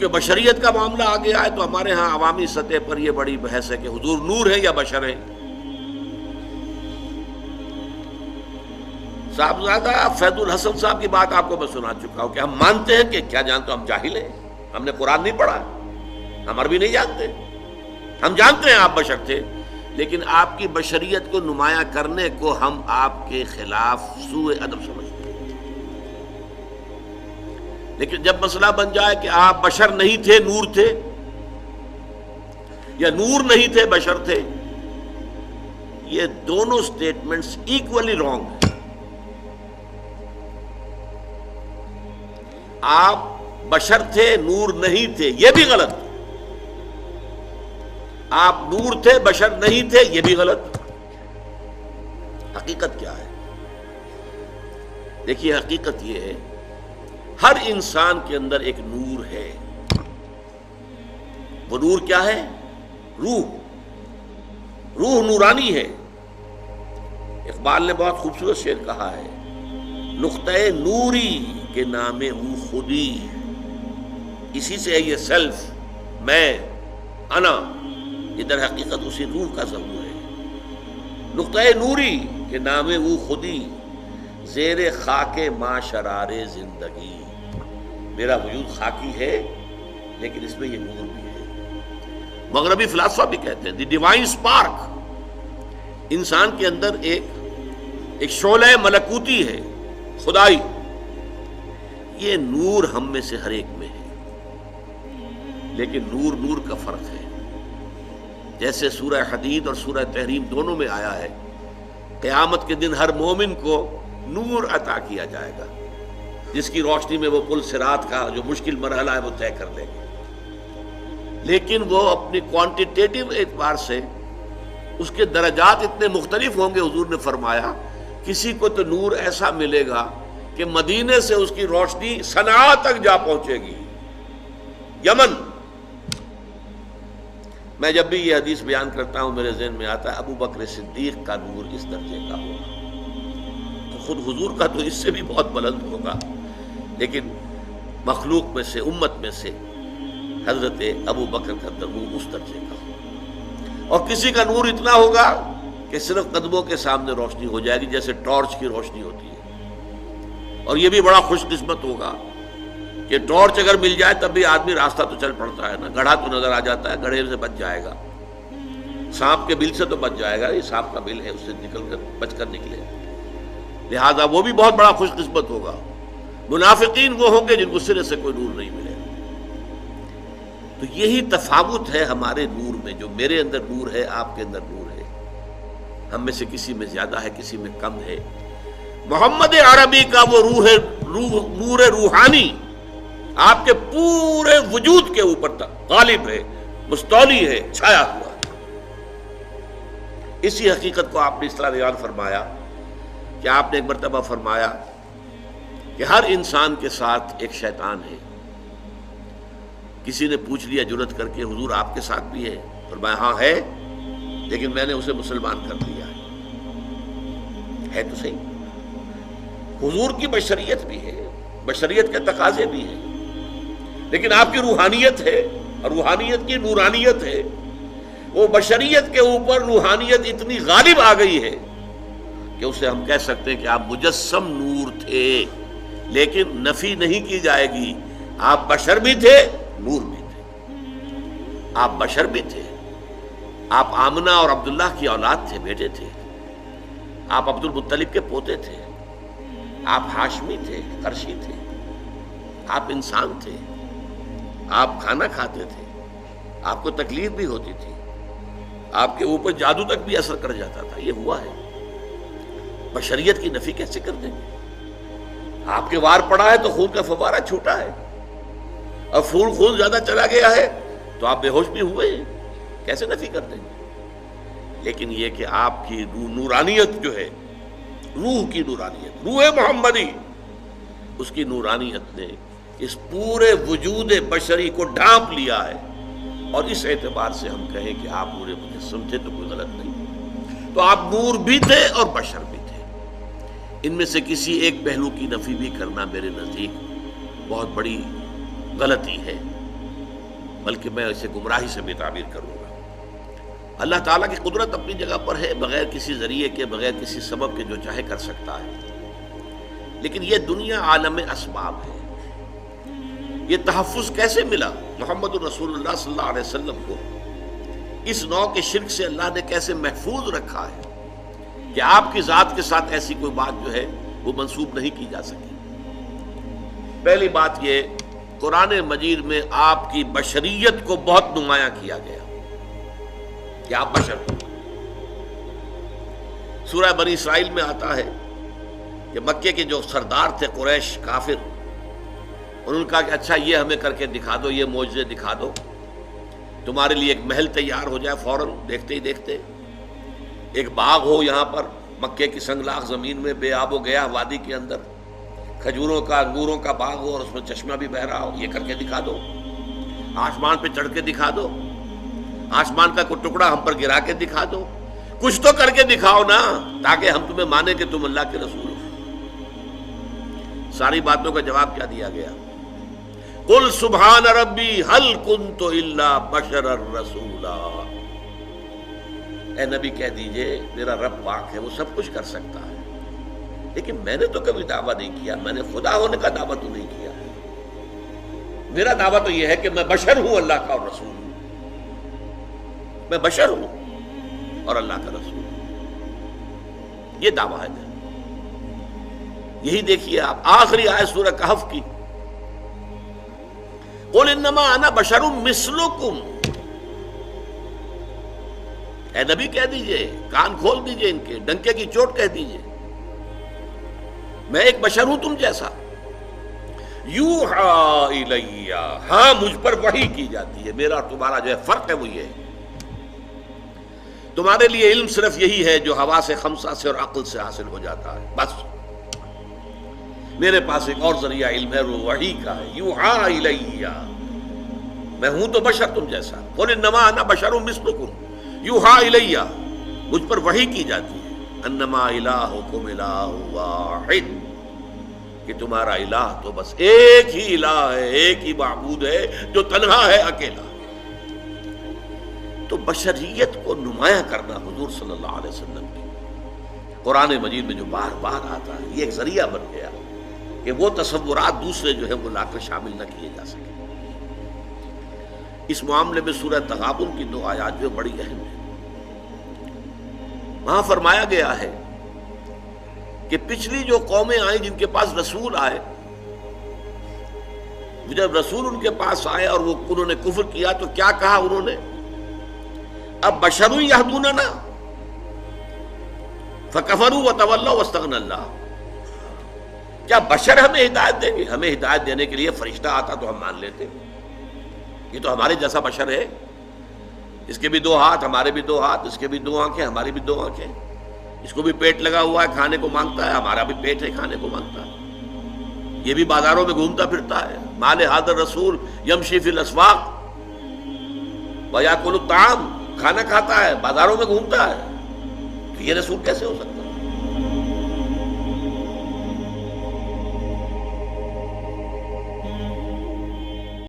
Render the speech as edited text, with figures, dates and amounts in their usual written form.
چونکہ بشریت کا معاملہ آگے آئے تو ہمارے ہاں عوامی سطح پر یہ بڑی بحث ہے کہ حضور نور ہے یا بشر ہے۔ صاحبزادہ فیض الحسن صاحب کی بات آپ کو میں سنا چکا ہوں کہ ہم مانتے ہیں کہ کیا جانتے ہم جاہل ہیں، ہم نے قرآن نہیں پڑھا، ہم عربی نہیں جانتے، ہم جانتے ہیں آپ بشر تھے، لیکن آپ کی بشریت کو نمایاں کرنے کو ہم آپ کے خلاف سوء ادب سمجھتے ہیں۔ لیکن جب مسئلہ بن جائے کہ آپ بشر نہیں تھے نور تھے، یا نور نہیں تھے بشر تھے، یہ دونوں سٹیٹمنٹس ایکولی رانگ ہیں۔ آپ بشر تھے نور نہیں تھے یہ بھی غلط، آپ نور تھے بشر نہیں تھے یہ بھی غلط۔ حقیقت کیا ہے؟ دیکھیے حقیقت یہ ہے، ہر انسان کے اندر ایک نور ہے۔ وہ نور کیا ہے؟ روح نورانی ہے۔ اقبال نے بہت خوبصورت شعر کہا ہے، نقطۂ نوری کے نام او خودی، اسی سے ہے یہ سیلف، میں، انا، ادھر حقیقت اسی روح کا ظہور ہے۔ نقطۂ نوری کے نام او خودی، زیر خاک ما شرار زندگی، میرا وجود خاکی ہے لیکن اس میں یہ نور بھی ہے۔ مغربی فلاسفہ بھی کہتے ہیں دی ڈیوائن اسپارک، انسان کے اندر ایک شعلہ ملکوتی ہے، خدائی، یہ نور ہم میں سے ہر ایک میں ہے، لیکن نور کا فرق ہے۔ جیسے سورہ حدید اور سورہ تحریم دونوں میں آیا ہے، قیامت کے دن ہر مومن کو نور عطا کیا جائے گا، جس کی روشنی میں وہ پل صراط کا جو مشکل مرحلہ ہے وہ طے کر لیں گے، لیکن وہ اپنی کوانٹیٹیو اعتبار سے اس کے درجات اتنے مختلف ہوں گے۔ حضور نے فرمایا کسی کو تو نور ایسا ملے گا کہ مدینے سے اس کی روشنی صنعاء تک جا پہنچے گی، یمن۔ میں جب بھی یہ حدیث بیان کرتا ہوں میرے ذہن میں آتا ہے ابو بکر صدیق کا نور اس درجے کا ہوگا، تو خود حضور کا تو اس سے بھی بہت بلند ہوگا، لیکن مخلوق میں سے، امت میں سے حضرت ابو بکر کا نور اس درجے کا ہوگا۔ اور کسی کا نور اتنا ہوگا کہ صرف قدموں کے سامنے روشنی ہو جائے گی، جیسے ٹارچ کی روشنی ہوتی ہے۔ اور یہ بھی بڑا خوش قسمت ہوگا کہ ٹارچ اگر مل جائے تب بھی آدمی راستہ تو چل پڑتا ہے نا، گڑھا تو نظر آ جاتا ہے، گڑھے سے بچ جائے گا، سانپ کے بل سے تو بچ جائے گا، یہ سانپ کا بل ہے اس سے بچ کر نکلے، لہذا وہ بھی بہت بڑا خوش قسمت ہوگا۔ منافقین وہ ہوں گے جن کو سرے سے کوئی نور نہیں ملے۔ تو یہی تفاوت ہے ہمارے نور میں، جو میرے اندر نور ہے آپ کے اندر نور ہے، ہم میں سے کسی میں زیادہ ہے کسی میں کم ہے۔ محمد عربی کا وہ نور روحانی آپ کے پورے وجود کے اوپر غالب ہے، مستولی ہے، چھایا ہوا ہے۔ اسی حقیقت کو آپ نے اس طرح بیان فرمایا کہ آپ نے ایک مرتبہ فرمایا کہ ہر انسان کے ساتھ ایک شیطان ہے۔ کسی نے پوچھ لیا جرات کر کے حضور آپ کے ساتھ بھی ہے؟ فرمایا ہاں ہے، لیکن میں نے اسے مسلمان کر دیا ہے تو صحیح۔ حضور کی بشریت بھی ہے، بشریت کے تقاضے بھی ہیں، لیکن آپ کی روحانیت ہے، اور روحانیت کی نورانیت ہے۔ وہ بشریت کے اوپر روحانیت اتنی غالب آ گئی ہے کہ اسے ہم کہہ سکتے ہیں کہ آپ مجسم نور تھے، لیکن نفی نہیں کی جائے گی، آپ بشر بھی تھے نور بھی تھے۔ آپ بشر بھی تھے، آپ آمنہ اور عبداللہ کی اولاد تھے، بیٹے تھے، آپ عبد المطلب کے پوتے تھے، آپ ہاشمی تھے، قرشی تھے، آپ انسان تھے، آپ کھانا کھاتے تھے، آپ کو تکلیف بھی ہوتی تھی، آپ کے اوپر جادو تک بھی اثر کر جاتا تھا، یہ ہوا ہے۔ بشریت کی نفی کیسے کر دیں گے؟ آپ کے وار پڑا ہے تو خون کا فوارہ چھوٹا ہے، اور خون زیادہ چلا گیا ہے تو آپ بے ہوش بھی ہوئے ہیں، کیسے نفی کر دیں گے؟ لیکن یہ کہ آپ کی نورانیت جو ہے، روح کی نورانیت، روح محمدی، اس کی نورانیت نے اس پورے وجود بشری کو ڈھانپ لیا ہے، اور اس اعتبار سے ہم کہیں کہ آپ نور مجسم تھے تو کوئی غلط نہیں۔ تو آپ نور بھی تھے اور بشر بھی تھے۔ ان میں سے کسی ایک پہلو کی نفی بھی کرنا میرے نزدیک بہت بڑی غلطی ہے، بلکہ میں اسے گمراہی سے بھی تعبیر کروں گا۔ اللہ تعالیٰ کی قدرت اپنی جگہ پر ہے، بغیر کسی ذریعے کے، بغیر کسی سبب کے جو چاہے کر سکتا ہے، لیکن یہ دنیا عالم اسباب ہے۔ یہ تحفظ کیسے ملا محمد الرسول اللہ صلی اللہ علیہ وسلم کو؟ اس نوع کے شرک سے اللہ نے کیسے محفوظ رکھا ہے کہ آپ کی ذات کے ساتھ ایسی کوئی بات جو ہے وہ منسوب نہیں کی جا سکی؟ پہلی بات یہ، قرآن مجید میں آپ کی بشریت کو بہت نمایاں کیا گیا کہ آپ بشر ہو۔ سورہ بنی اسرائیل میں آتا ہے کہ مکے کے جو سردار تھے قریش کافر، انہوں نے کہا کہ اچھا یہ ہمیں کر کے دکھا دو، یہ معجزے دکھا دو، تمہارے لیے ایک محل تیار ہو جائے فوراً دیکھتے ہی دیکھتے، ایک باغ ہو یہاں پر مکے کی سنگلاخ زمین میں بے آب و گیا وادی کے اندر، کھجوروں کا انگوروں کا باغ ہو اور اس میں چشمہ بھی بہہ رہا ہو، یہ کر کے دکھا دو، آسمان پہ چڑھ کے دکھا دو، آسمان کا کوئی ٹکڑا ہم پر گرا کے دکھا دو، کچھ تو کر کے دکھاؤ نا تاکہ ہم تمہیں مانیں کہ تم اللہ کے رسول ہو۔ ساری باتوں کا جواب کیا دیا گیا؟ قل سبحان ربی هل كنت الا بشرا رسولا، اے نبی کہہ دیجئے میرا رب پاک ہے، وہ سب کچھ کر سکتا ہے، لیکن میں نے تو کبھی دعویٰ نہیں کیا، میں نے خدا ہونے کا دعویٰ تو نہیں کیا، میرا دعویٰ تو یہ ہے کہ میں بشر ہوں، اللہ کا اور رسول ہوں، میں بشر ہوں اور اللہ کا رسول ہوں، یہ دعویٰ ہے میرا۔ یہی دیکھیے آپ آخری آیت سورہ کہف کی، قل انما انا بشر مثلکم، اے نبی کہہ دیجئے، کان کھول دیجئے ان کے، ڈنکے کی چوٹ کہہ دیجئے، میں ایک بشر ہوں تم جیسا، یوحی الی، ہاں مجھ پر وحی کی جاتی ہے، میرا اور تمہارا جو ہے فرق ہے وہ یہ ہے، تمہارے لیے علم صرف یہی ہے جو حواس خمسہ سے اور عقل سے حاصل ہو جاتا ہے، بس میرے پاس ایک اور ذریعہ علم ہے، وہ وحی کا ہے، یوحی الی، میں ہوں تو بشر تم جیسا، قل انما انا بشر مثلکم یوحی الی، مجھ پر وحی کی جاتی ہے، انما الہکم الہ واحد، کہ تمہارا الہ تو بس ایک ہی الہ ہے، ایک ہی معبود ہے جو تنہا ہے، اکیلا۔ تو بشریت کو نمایاں کرنا حضور صلی اللہ علیہ وسلم کی قرآن مجید میں جو بار بار آتا ہے، یہ ایک ذریعہ بن گیا کہ وہ تصورات دوسرے جو ہے وہ لا کر شامل نہ کیے جا سکے۔ اس معاملے میں سورہ تغابن کی 2 آیات جو بڑی اہم ہے، وہاں فرمایا گیا ہے کہ پچھلی جو قومیں آئیں جن کے پاس رسول آئے، جب رسول ان کے پاس آئے اور وہ انہوں نے کفر کیا تو کیا کہا انہوں نے؟ اب بشر یہدوننا فکفروا وتولوا واستغنى اللہ، کیا بشر ہمیں ہدایت دیں گے؟ ہمیں ہدایت دینے کے لیے فرشتہ آتا تو ہم مان لیتے، یہ تو ہمارے جیسا بشر ہے، اس کے بھی 2 ہاتھ ہمارے بھی 2 ہاتھ، اس کے بھی 2 آنکھیں ہماری بھی 2 آنکھیں، اس کو بھی پیٹ لگا ہوا ہے کھانے کو مانگتا ہے، ہمارا بھی پیٹ ہے کھانے کو مانگتا ہے، یہ بھی بازاروں میں گھومتا پھرتا ہے، مال ھذا الرسول یمشی فی الاسواق ویاکل الطعام، کھانا کھاتا ہے بازاروں میں گھومتا ہے، تو یہ رسول کیسے ہو سکتا ہے؟